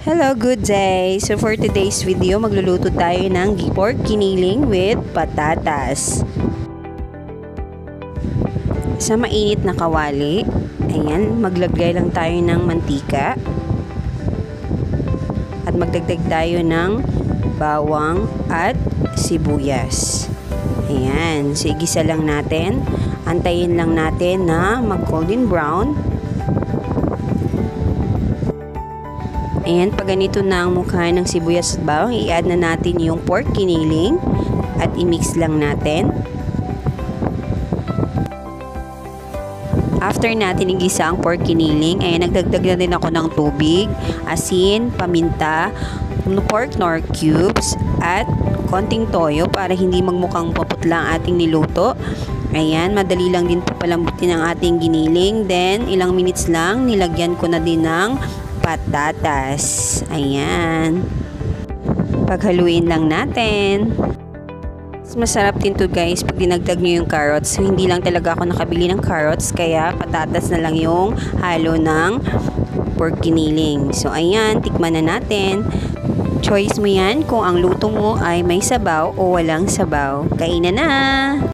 Hello, good day! So for today's video, magluluto tayo ng pork giniling with patatas. Sa mainit na kawali, ayan, maglagay lang tayo ng mantika. At magdagdag tayo ng bawang at sibuyas. Ayan, so igisa lang natin. Antayin lang natin na mag-golden brown. Ayan, pag ganito na ang mukha ng sibuyas at bawang, i-add na natin yung pork giniling at i-mix lang natin. After natin igisa ang pork giniling, ayan, nagdagdag na din ako ng tubig, asin, paminta, pork nor cubes, at konting toyo para hindi magmukhang paputla ang ating niluto. Ayan, madali lang din po palambutin ang ating giniling. Then, ilang minutes lang, nilagyan ko na din ng patatas. Ayan. Paghaluin lang natin. Masarap din to guys pag dinagdag nyo yung carrots. So, hindi lang talaga ako nakabili ng carrots, kaya patatas na lang yung halo ng pork giniling. So, ayan, tikman na natin. Choice mo yan kung ang luto mo ay may sabaw o walang sabaw. Kainan na!